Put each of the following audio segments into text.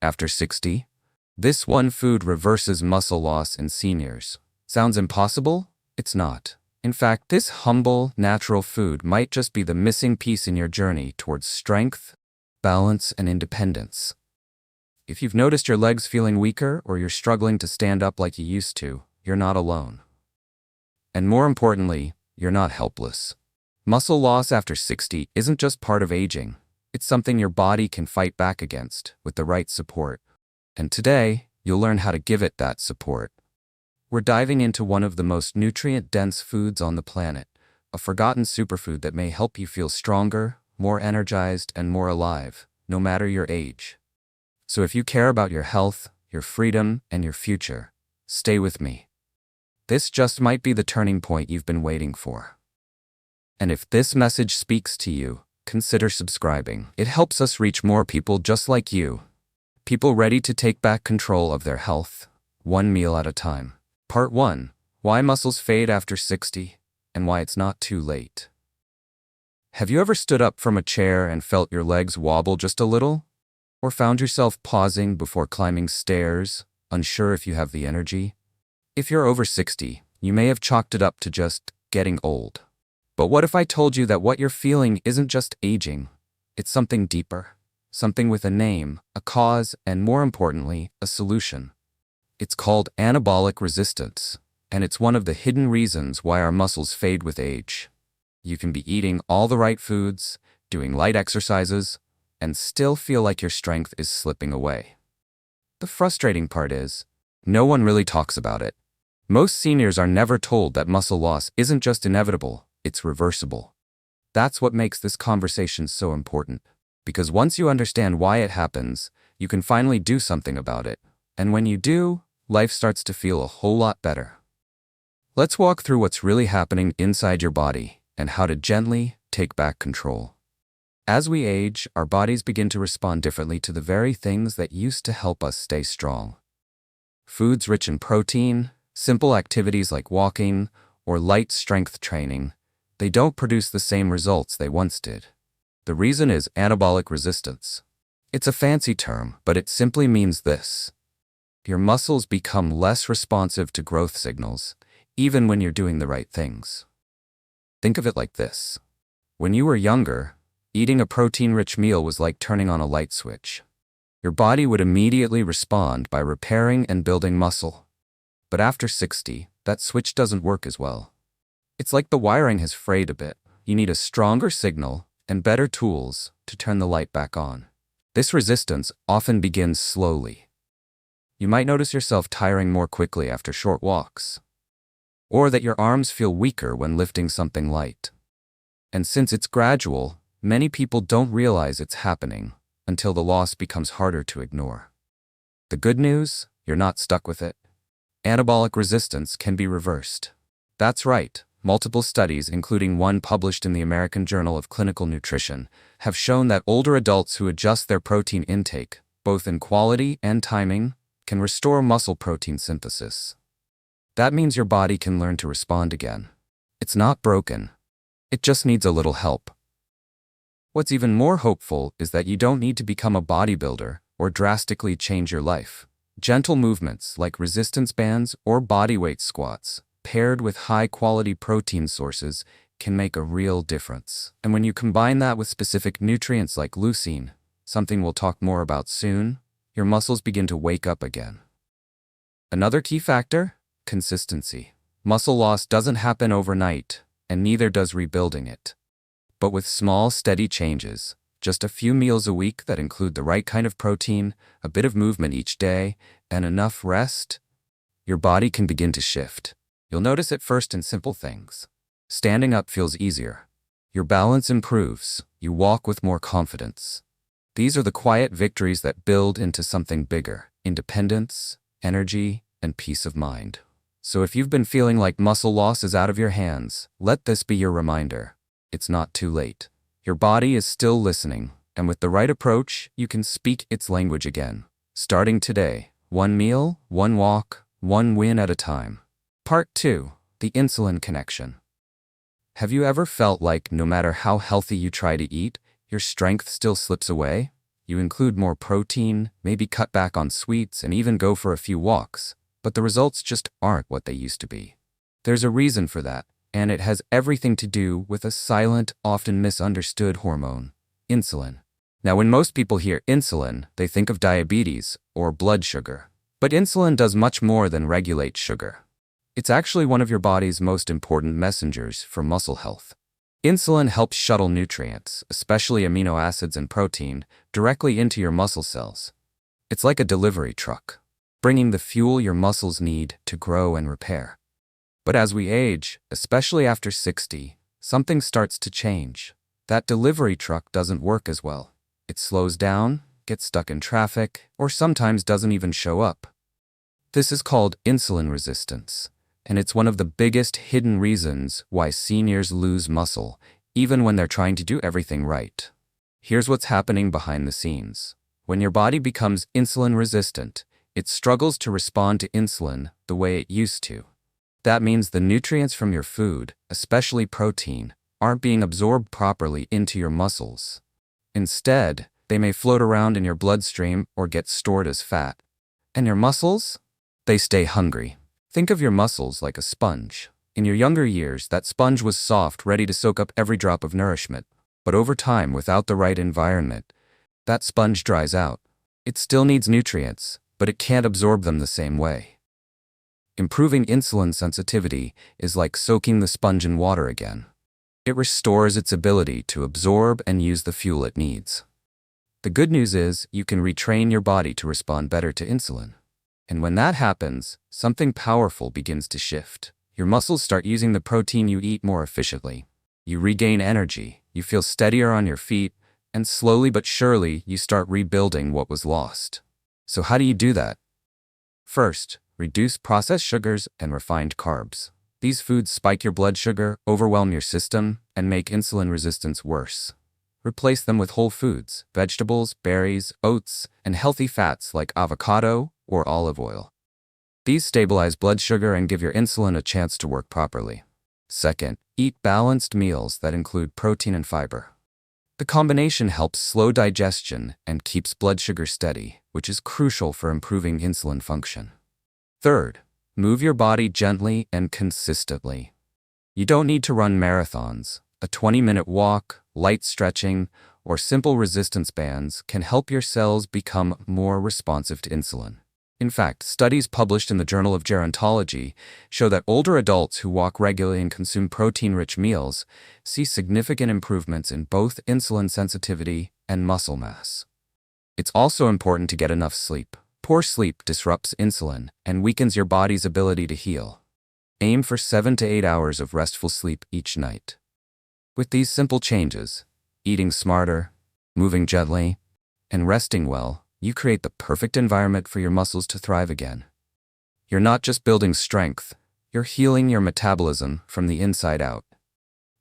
after 60? This one food reverses muscle loss in seniors. Sounds impossible? It's not. In fact, this humble, natural food might just be the missing piece in your journey towards strength, balance, and independence. If you've noticed your legs feeling weaker or you're struggling to stand up like you used to, you're not alone. And more importantly, you're not helpless. Muscle loss after 60 isn't just part of aging. It's something your body can fight back against with the right support. And today, you'll learn how to give it that support. We're diving into one of the most nutrient-dense foods on the planet, a forgotten superfood that may help you feel stronger, more energized, and more alive, no matter your age. So if you care about your health, your freedom, and your future, stay with me. This just might be the turning point you've been waiting for. And if this message speaks to you, consider subscribing. It helps us reach more people just like you. People ready to take back control of their health, one meal at a time. Part 1. Why muscles fade after 60, and why it's not too late. Have you ever stood up from a chair and felt your legs wobble just a little? Or found yourself pausing before climbing stairs, unsure if you have the energy? If you're over 60, you may have chalked it up to just getting old. But what if I told you that what you're feeling isn't just aging, it's something deeper? Something with a name, a cause, and more importantly, a solution. It's called anabolic resistance, and it's one of the hidden reasons why our muscles fade with age. You can be eating all the right foods, doing light exercises, and still feel like your strength is slipping away. The frustrating part is, no one really talks about it. Most seniors are never told that muscle loss isn't just inevitable, it's reversible. That's what makes this conversation so important. Because once you understand why it happens, you can finally do something about it. And when you do, life starts to feel a whole lot better. Let's walk through what's really happening inside your body and how to gently take back control. As we age, our bodies begin to respond differently to the very things that used to help us stay strong. Foods rich in protein, simple activities like walking, or light strength training, they don't produce the same results they once did. The reason is anabolic resistance. It's a fancy term, but it simply means this. Your muscles become less responsive to growth signals, even when you're doing the right things. Think of it like this. When you were younger, eating a protein-rich meal was like turning on a light switch. Your body would immediately respond by repairing and building muscle. But after 60, that switch doesn't work as well. It's like the wiring has frayed a bit. You need a stronger signal and better tools to turn the light back on. This resistance often begins slowly. You might notice yourself tiring more quickly after short walks, or that your arms feel weaker when lifting something light. And since it's gradual, many people don't realize it's happening until the loss becomes harder to ignore. The good news, you're not stuck with it. Anabolic resistance can be reversed. That's right. Multiple studies, including one published in the American Journal of Clinical Nutrition, have shown that older adults who adjust their protein intake, both in quality and timing, can restore muscle protein synthesis. That means your body can learn to respond again. It's not broken. It just needs a little help. What's even more hopeful is that you don't need to become a bodybuilder or drastically change your life. Gentle movements like resistance bands or bodyweight squats, paired with high-quality protein sources, can make a real difference. And when you combine that with specific nutrients like leucine, something we'll talk more about soon, your muscles begin to wake up again. Another key factor? Consistency. Muscle loss doesn't happen overnight, and neither does rebuilding it. But with small, steady changes, just a few meals a week that include the right kind of protein, a bit of movement each day, and enough rest, your body can begin to shift. You'll notice it first in simple things. Standing up feels easier. Your balance improves. You walk with more confidence. These are the quiet victories that build into something bigger: independence, energy, and peace of mind. So if you've been feeling like muscle loss is out of your hands, let this be your reminder. It's not too late. Your body is still listening, and with the right approach, you can speak its language again. Starting today, one meal, one walk, one win at a time. Part 2. The insulin connection. Have you ever felt like no matter how healthy you try to eat, your strength still slips away? You include more protein, maybe cut back on sweets, and even go for a few walks, but the results just aren't what they used to be. There's a reason for that, and it has everything to do with a silent, often misunderstood hormone, insulin. Now, when most people hear insulin, they think of diabetes or blood sugar. But insulin does much more than regulate sugar. It's actually one of your body's most important messengers for muscle health. Insulin helps shuttle nutrients, especially amino acids and protein, directly into your muscle cells. It's like a delivery truck, bringing the fuel your muscles need to grow and repair. But as we age, especially after 60, something starts to change. That delivery truck doesn't work as well. It slows down, gets stuck in traffic, or sometimes doesn't even show up. This is called insulin resistance, and it's one of the biggest hidden reasons why seniors lose muscle, even when they're trying to do everything right. Here's what's happening behind the scenes. When your body becomes insulin resistant, it struggles to respond to insulin the way it used to. That means the nutrients from your food, especially protein, aren't being absorbed properly into your muscles. Instead, they may float around in your bloodstream or get stored as fat. And your muscles? They stay hungry. Think of your muscles like a sponge. In your younger years, that sponge was soft, ready to soak up every drop of nourishment. But over time, without the right environment, that sponge dries out. It still needs nutrients, but it can't absorb them the same way. Improving insulin sensitivity is like soaking the sponge in water again. It restores its ability to absorb and use the fuel it needs. The good news is you can retrain your body to respond better to insulin. And when that happens, something powerful begins to shift. Your muscles start using the protein you eat more efficiently. You regain energy, you feel steadier on your feet, and slowly but surely you start rebuilding what was lost. So how do you do that? First, reduce processed sugars and refined carbs. These foods spike your blood sugar, overwhelm your system, and make insulin resistance worse. Replace them with whole foods, vegetables, berries, oats, and healthy fats like avocado or olive oil. These stabilize blood sugar and give your insulin a chance to work properly. Second, eat balanced meals that include protein and fiber. The combination helps slow digestion and keeps blood sugar steady, which is crucial for improving insulin function. Third, move your body gently and consistently. You don't need to run marathons. A 20-minute walk, light stretching, or simple resistance bands can help your cells become more responsive to insulin. In fact, studies published in the Journal of Gerontology show that older adults who walk regularly and consume protein-rich meals see significant improvements in both insulin sensitivity and muscle mass. It's also important to get enough sleep. Poor sleep disrupts insulin and weakens your body's ability to heal. Aim for 7 to 8 hours of restful sleep each night. With these simple changes, eating smarter, moving gently, and resting well, you create the perfect environment for your muscles to thrive again. You're not just building strength, you're healing your metabolism from the inside out.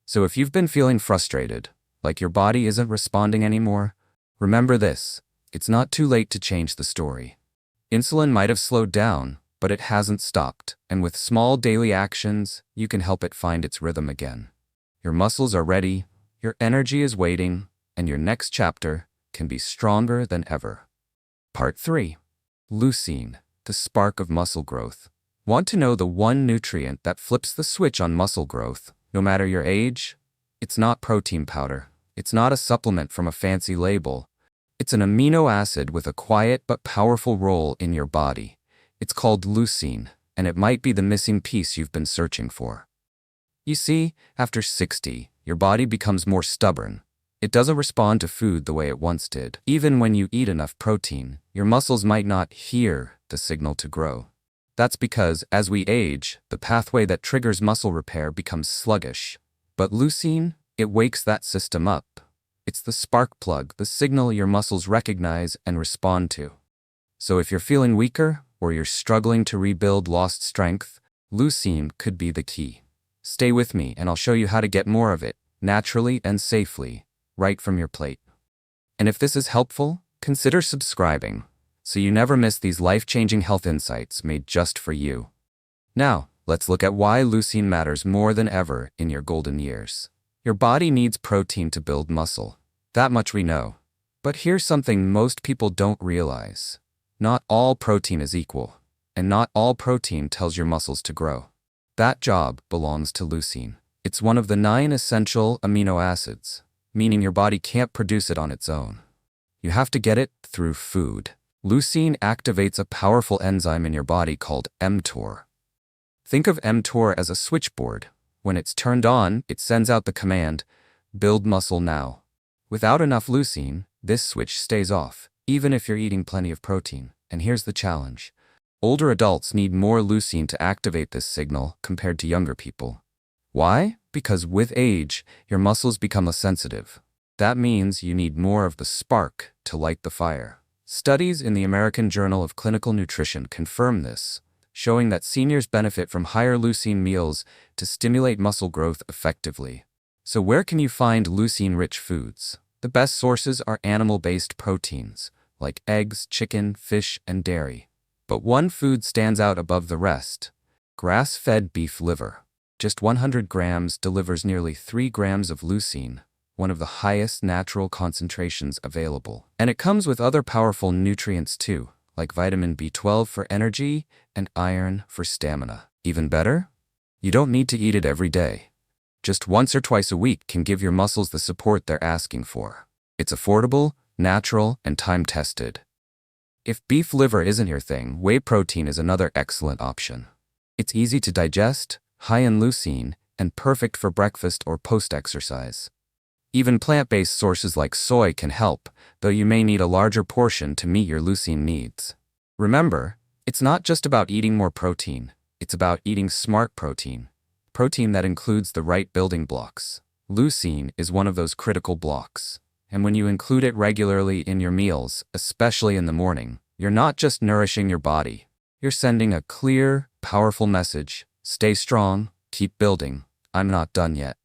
So if you've been feeling frustrated, like your body isn't responding anymore, remember this: it's not too late to change the story. Insulin might have slowed down, but it hasn't stopped, and with small daily actions, you can help it find its rhythm again. Your muscles are ready, your energy is waiting, and your next chapter can be stronger than ever. Part 3. Leucine, the spark of muscle growth. Want to know the one nutrient that flips the switch on muscle growth, no matter your age? It's not protein powder. It's not a supplement from a fancy label. It's an amino acid with a quiet but powerful role in your body. It's called leucine, and it might be the missing piece you've been searching for. You see, after 60, your body becomes more stubborn. It doesn't respond to food the way it once did. Even when you eat enough protein, your muscles might not hear the signal to grow. That's because, as we age, the pathway that triggers muscle repair becomes sluggish. But leucine, it wakes that system up. It's the spark plug, the signal your muscles recognize and respond to. So if you're feeling weaker, or you're struggling to rebuild lost strength, leucine could be the key. Stay with me and I'll show you how to get more of it, naturally and safely, right from your plate. And if this is helpful, consider subscribing, so you never miss these life-changing health insights made just for you. Now, let's look at why leucine matters more than ever in your golden years. Your body needs protein to build muscle. That much we know. But here's something most people don't realize. Not all protein is equal, and not all protein tells your muscles to grow. That job belongs to leucine. It's one of the 9 essential amino acids, meaning your body can't produce it on its own. You have to get it through food. Leucine activates a powerful enzyme in your body called mTOR. Think of mTOR as a switchboard. When it's turned on, it sends out the command, build muscle now. Without enough leucine, this switch stays off, even if you're eating plenty of protein. And here's the challenge. Older adults need more leucine to activate this signal compared to younger people. Why? Because with age, your muscles become less sensitive. That means you need more of the spark to light the fire. Studies in the American Journal of Clinical Nutrition confirm this, showing that seniors benefit from higher leucine meals to stimulate muscle growth effectively. So where can you find leucine-rich foods? The best sources are animal-based proteins, like eggs, chicken, fish, and dairy. But one food stands out above the rest: grass-fed beef liver. Just 100 grams delivers nearly 3 grams of leucine, one of the highest natural concentrations available. And it comes with other powerful nutrients too, like vitamin B12 for energy and iron for stamina. Even better? You don't need to eat it every day. Just once or twice a week can give your muscles the support they're asking for. It's affordable, natural, and time-tested. If beef liver isn't your thing, whey protein is another excellent option. It's easy to digest, high in leucine, and perfect for breakfast or post-exercise. Even plant-based sources like soy can help, though you may need a larger portion to meet your leucine needs. Remember, it's not just about eating more protein, it's about eating smart protein. Protein that includes the right building blocks. Leucine is one of those critical blocks. And when you include it regularly in your meals, especially in the morning, you're not just nourishing your body. You're sending a clear, powerful message. Stay strong, keep building, I'm not done yet.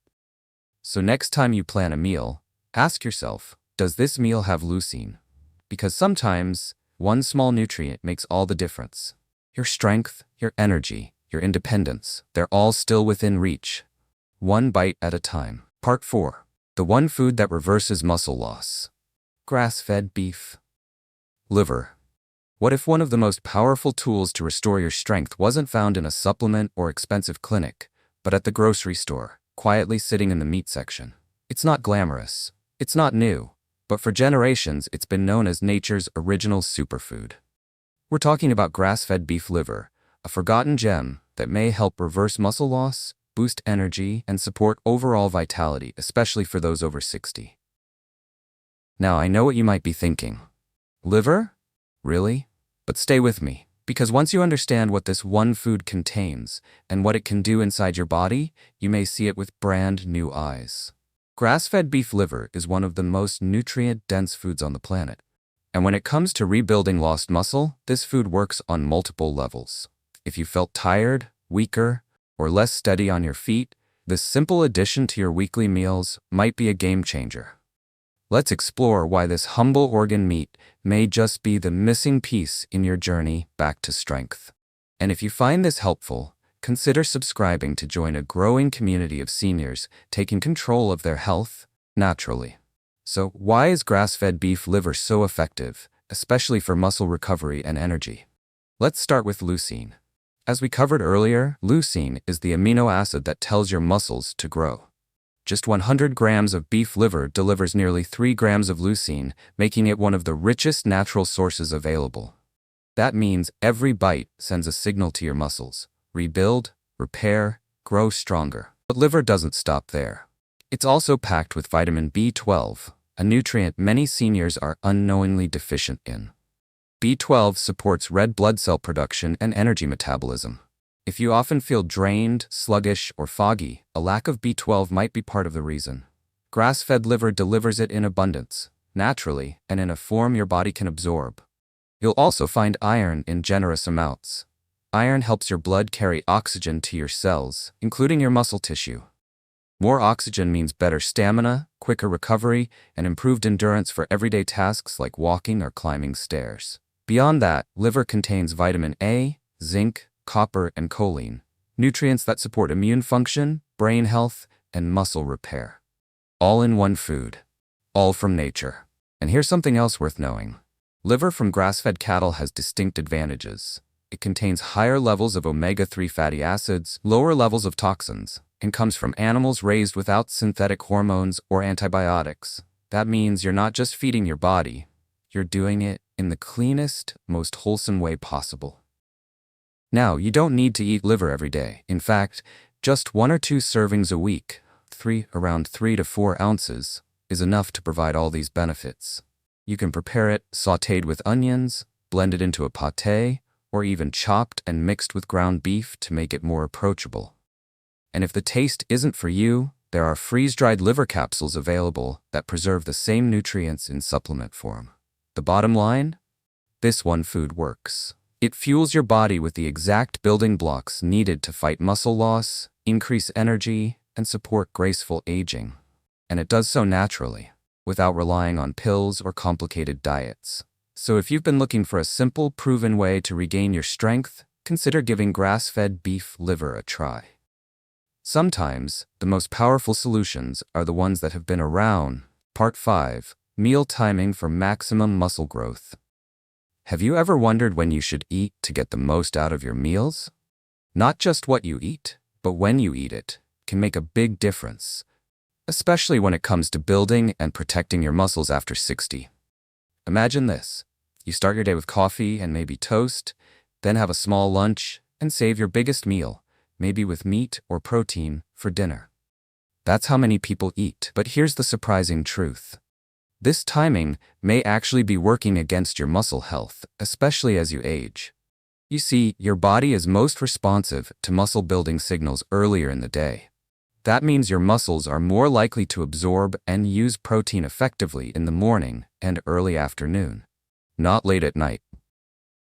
So next time you plan a meal, ask yourself, does this meal have leucine? Because sometimes, one small nutrient makes all the difference. Your strength, your energy, your independence, they're all still within reach. One bite at a time. Part 4. The one food that reverses muscle loss. Grass-fed beef. Liver. What if one of the most powerful tools to restore your strength wasn't found in a supplement or expensive clinic, but at the grocery store, quietly sitting in the meat section? It's not glamorous. It's not new. But for generations, it's been known as nature's original superfood. We're talking about grass-fed beef liver, a forgotten gem that may help reverse muscle loss, boost energy, and support overall vitality, especially for those over 60. Now, I know what you might be thinking. Liver? Really? But stay with me, because once you understand what this one food contains and what it can do inside your body, you may see it with brand new eyes. Grass-fed beef liver is one of the most nutrient-dense foods on the planet. And when it comes to rebuilding lost muscle, this food works on multiple levels. If you felt tired, weaker, or less steady on your feet, this simple addition to your weekly meals might be a game changer. Let's explore why this humble organ meat may just be the missing piece in your journey back to strength. And if you find this helpful, consider subscribing to join a growing community of seniors taking control of their health naturally. So, why is grass-fed beef liver so effective, especially for muscle recovery and energy? Let's start with leucine. As we covered earlier, leucine is the amino acid that tells your muscles to grow. Just 100 grams of beef liver delivers nearly 3 grams of leucine, making it one of the richest natural sources available. That means every bite sends a signal to your muscles: rebuild, repair, grow stronger. But liver doesn't stop there. It's also packed with vitamin B12, a nutrient many seniors are unknowingly deficient in. B12 supports red blood cell production and energy metabolism. If you often feel drained, sluggish, or foggy, a lack of B12 might be part of the reason. Grass-fed liver delivers it in abundance, naturally, and in a form your body can absorb. You'll also find iron in generous amounts. Iron helps your blood carry oxygen to your cells, including your muscle tissue. More oxygen means better stamina, quicker recovery, and improved endurance for everyday tasks like walking or climbing stairs. Beyond that, liver contains vitamin A, zinc, copper, and choline, nutrients that support immune function, brain health, and muscle repair. All in one food. All from nature. And here's something else worth knowing. Liver from grass-fed cattle has distinct advantages. It contains higher levels of omega-3 fatty acids, lower levels of toxins, and comes from animals raised without synthetic hormones or antibiotics. That means you're not just feeding your body, you're doing it in the cleanest, most wholesome way possible. Now, you don't need to eat liver every day. In fact, just 1 or 2 servings a week, around 3 to 4 ounces, is enough to provide all these benefits. You can prepare it sautéed with onions, blended into a pâté, or even chopped and mixed with ground beef to make it more approachable. And if the taste isn't for you, there are freeze-dried liver capsules available that preserve the same nutrients in supplement form. The bottom line? This one food works. It fuels your body with the exact building blocks needed to fight muscle loss, increase energy, and support graceful aging. And it does so naturally, without relying on pills or complicated diets. So if you've been looking for a simple, proven way to regain your strength, consider giving grass-fed beef liver a try. Sometimes, the most powerful solutions are the ones that have been around. Part 5. Meal timing for maximum muscle growth. Have you ever wondered when you should eat to get the most out of your meals? Not just what you eat, but when you eat it, can make a big difference, especially when it comes to building and protecting your muscles after 60. Imagine this. You start your day with coffee and maybe toast, then have a small lunch, and save your biggest meal, maybe with meat or protein, for dinner. That's how many people eat. But here's the surprising truth. This timing may actually be working against your muscle health, especially as you age. You see, your body is most responsive to muscle-building signals earlier in the day. That means your muscles are more likely to absorb and use protein effectively in the morning and early afternoon, not late at night.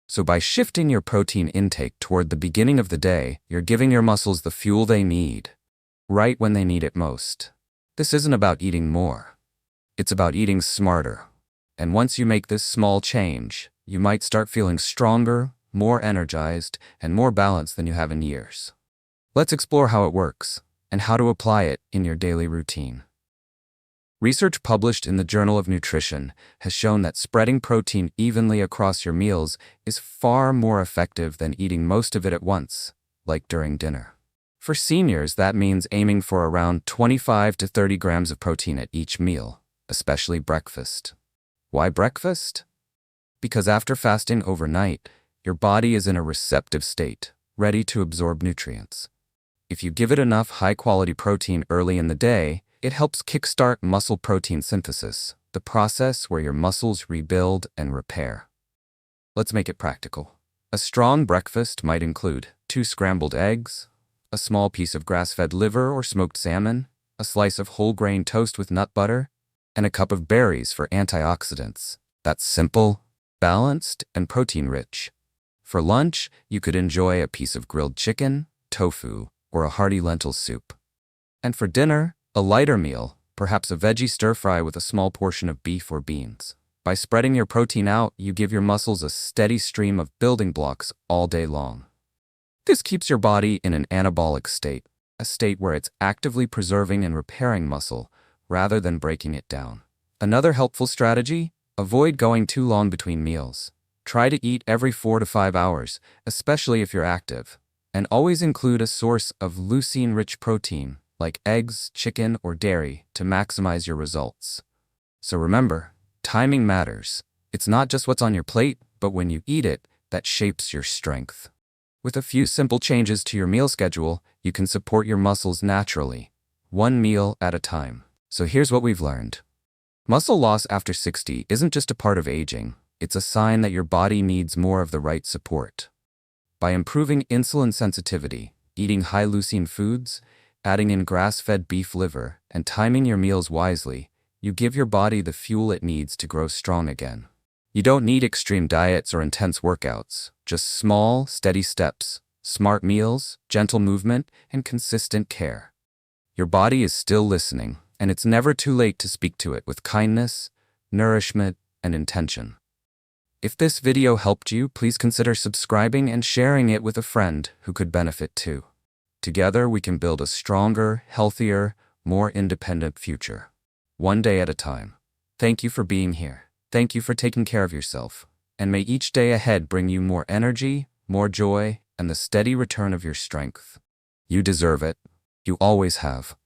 So by shifting your protein intake toward the beginning of the day, you're giving your muscles the fuel they need, right when they need it most. This isn't about eating more. It's about eating smarter. And once you make this small change, you might start feeling stronger, more energized, and more balanced than you have in years. Let's explore how it works and how to apply it in your daily routine. Research published in the Journal of Nutrition has shown that spreading protein evenly across your meals is far more effective than eating most of it at once, like during dinner. For seniors, that means aiming for around 25 to 30 grams of protein at each meal, especially breakfast. Why breakfast? Because after fasting overnight, your body is in a receptive state, ready to absorb nutrients. If you give it enough high-quality protein early in the day, it helps kickstart muscle protein synthesis, the process where your muscles rebuild and repair. Let's make it practical. A strong breakfast might include 2 scrambled eggs, a small piece of grass-fed liver or smoked salmon, a slice of whole-grain toast with nut butter, and a cup of berries for antioxidants. That's simple, balanced, and protein-rich. For lunch, you could enjoy a piece of grilled chicken, tofu, or a hearty lentil soup. And for dinner, a lighter meal, perhaps a veggie stir-fry with a small portion of beef or beans. By spreading your protein out, you give your muscles a steady stream of building blocks all day long. This keeps your body in an anabolic state, a state where it's actively preserving and repairing muscle rather than breaking it down. Another helpful strategy: avoid going too long between meals. Try to eat every 4 to 5 hours, especially if you're active. And always include a source of leucine-rich protein, like eggs, chicken, or dairy, to maximize your results. So remember, timing matters. It's not just what's on your plate, but when you eat it, that shapes your strength. With a few simple changes to your meal schedule, you can support your muscles naturally, one meal at a time. So here's what we've learned. Muscle loss after 60 isn't just a part of aging, it's a sign that your body needs more of the right support. By improving insulin sensitivity, eating high leucine foods, adding in grass-fed beef liver, and timing your meals wisely, you give your body the fuel it needs to grow strong again. You don't need extreme diets or intense workouts, just small, steady steps, smart meals, gentle movement, and consistent care. Your body is still listening, and it's never too late to speak to it with kindness, nourishment, and intention. If this video helped you, please consider subscribing and sharing it with a friend who could benefit too. Together, we can build a stronger, healthier, more independent future, one day at a time. Thank you for being here. Thank you for taking care of yourself, and may each day ahead bring you more energy, more joy, and the steady return of your strength. You deserve it. You always have.